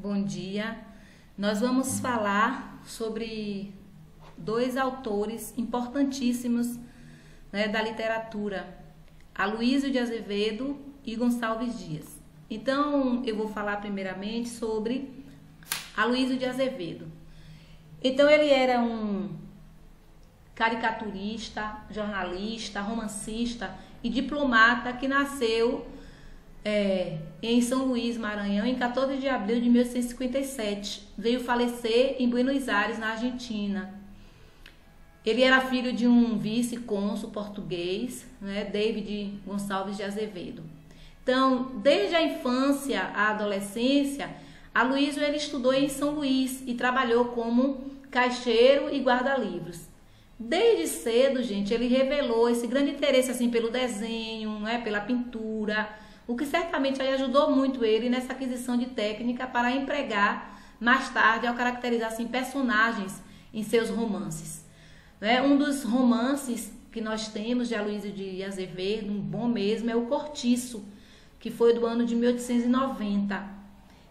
Bom dia. Nós vamos falar sobre dois autores importantíssimos, da literatura, Aloysio de Azevedo e Gonçalves Dias. Então, eu vou falar primeiramente sobre Aloysio de Azevedo. Então, ele era um caricaturista, jornalista, romancista e diplomata que nasceu em São Luís, Maranhão, em 14 de abril de 1857. Veio falecer em Buenos Aires, na Argentina. Ele era filho de um vice-cônsul português, David Gonçalves de Azevedo. Então, desde a infância à adolescência, Aloysio ele estudou em São Luís e trabalhou como caixeiro e guarda-livros. Desde cedo, gente, ele revelou esse grande interesse assim pelo desenho, pela pintura, o que certamente aí ajudou muito ele nessa aquisição de técnica para empregar mais tarde ao caracterizar assim, personagens em seus romances. Um dos romances que nós temos de Aloysio de Azevedo, um bom mesmo, é o Cortiço, que foi do ano de 1890.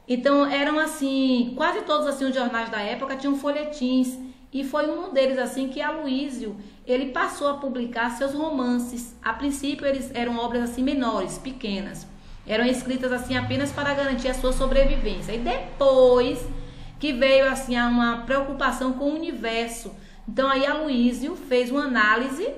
Então eram assim, quase todos assim os jornais da época tinham folhetins, e foi um deles assim que Aloysio ele passou a publicar seus romances. A princípio eles eram obras assim menores, pequenas, eram escritas assim apenas para garantir a sua sobrevivência. E depois que veio assim uma preocupação com o universo, então aí Aloysio fez uma análise,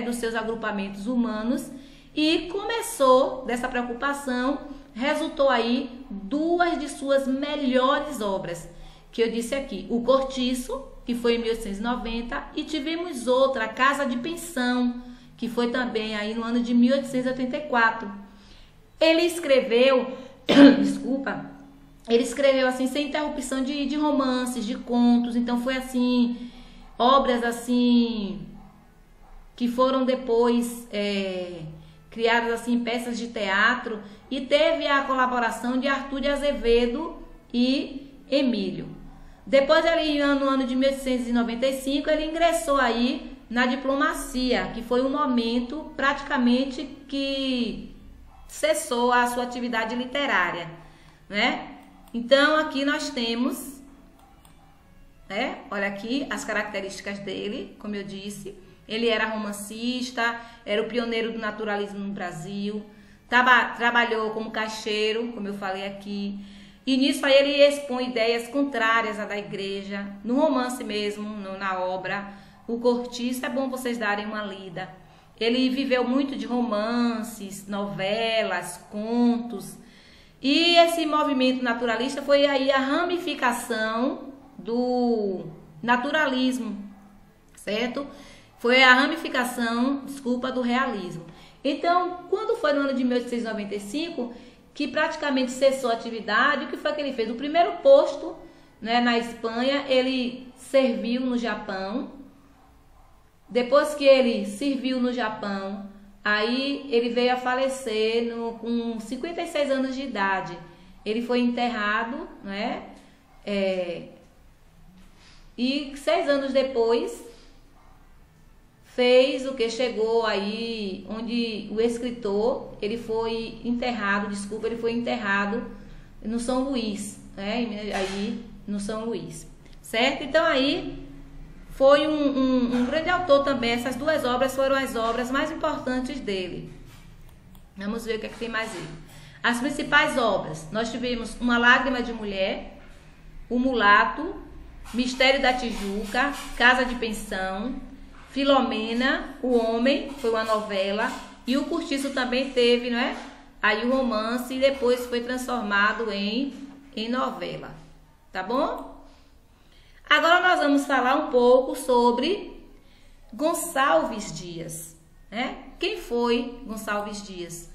dos seus agrupamentos humanos e começou dessa preocupação, resultou aí duas de suas melhores obras, que eu disse aqui, o Cortiço, que foi em 1890, e tivemos outra, a Casa de Pensão, que foi também aí no ano de 1884. Ele escreveu, ele escreveu assim sem interrupção de romances, de contos, então foi assim, obras assim, que foram depois criadas assim, peças de teatro, e teve a colaboração de Arthur de Azevedo e Emílio. Depois, no ano de 1895, ele ingressou aí na diplomacia, que foi um momento praticamente que cessou a sua atividade literária, Então, aqui nós temos, olha aqui as características dele, como eu disse. Ele era romancista, era o pioneiro do naturalismo no Brasil, trabalhou como caixeiro, como eu falei aqui. E nisso aí ele expõe ideias contrárias à da igreja, no romance mesmo, na obra. O Cortiço é bom vocês darem uma lida. Ele viveu muito de romances, novelas, contos. E esse movimento naturalista foi aí a ramificação do naturalismo, certo? Foi a ramificação, do realismo. Então, quando foi no ano de 1895... que praticamente cessou a atividade, o que foi que ele fez? O primeiro posto, na Espanha, ele serviu no Japão. Depois que ele serviu no Japão, aí ele veio a falecer com 56 anos de idade. Ele foi enterrado, e 6 anos depois fez o que chegou aí, onde o escritor, ele foi enterrado no São Luís, aí no São Luís, certo? Então aí foi um grande autor também. Essas duas obras foram as obras mais importantes dele. Vamos ver o que é que tem mais aí. As principais obras, nós tivemos Uma Lágrima de Mulher, O Mulato, Mistério da Tijuca, Casa de Pensão, Filomena, O Homem, foi uma novela, e o Cortiço também teve, aí o romance, e depois foi transformado em novela, tá bom? Agora nós vamos falar um pouco sobre Gonçalves Dias, Quem foi Gonçalves Dias?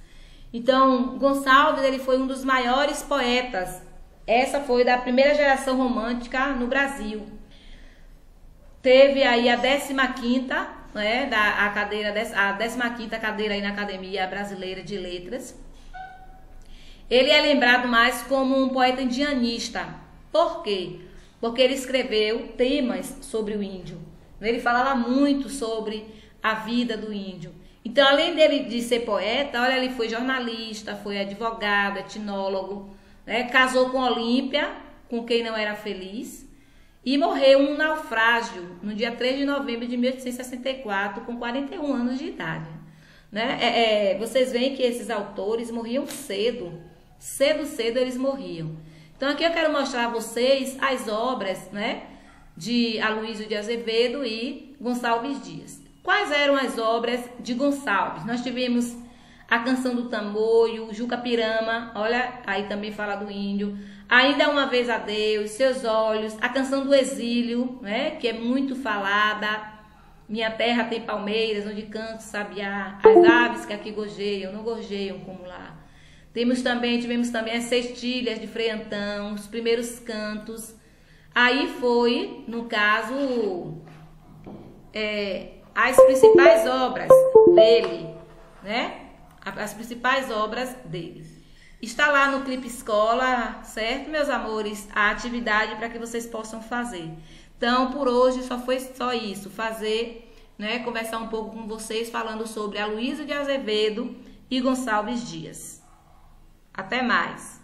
Então, Gonçalves, ele foi um dos maiores poetas, essa foi da primeira geração romântica no Brasil. Teve aí a 15ª, a 15ª cadeira aí na Academia Brasileira de Letras. Ele é lembrado mais como um poeta indianista. Por quê? Porque ele escreveu temas sobre o índio. Ele falava muito sobre a vida do índio. Então, além dele de ser poeta, olha, ele foi jornalista, foi advogado, etnólogo, casou com Olímpia, com quem não era feliz, e morreu num naufrágio no dia 3 de novembro de 1864, com 41 anos de idade. Né? Vocês veem que esses autores morriam cedo, cedo eles morriam. Então aqui eu quero mostrar a vocês as obras, né, de Aloysio de Azevedo e Gonçalves Dias. Quais eram as obras de Gonçalves? Nós tivemos a Canção do Tamoio, Juca Pirama, olha, aí também fala do índio. Ainda Uma Vez a Deus, Seus Olhos, a Canção do Exílio, né, que é muito falada. Minha terra tem palmeiras, onde canta o sabiá, as aves que aqui gorjeiam, não gorjeiam como lá. Tivemos também as Sextilhas de Frei Antão, os primeiros cantos. Aí foi, no caso, as principais obras dele, né? As principais obras dele. Está lá no Clipe Escola, certo, meus amores? A atividade para que vocês possam fazer. Então, por hoje só foi só isso, fazer, né, conversar um pouco com vocês falando sobre Aloysio de Azevedo e Gonçalves Dias. Até mais!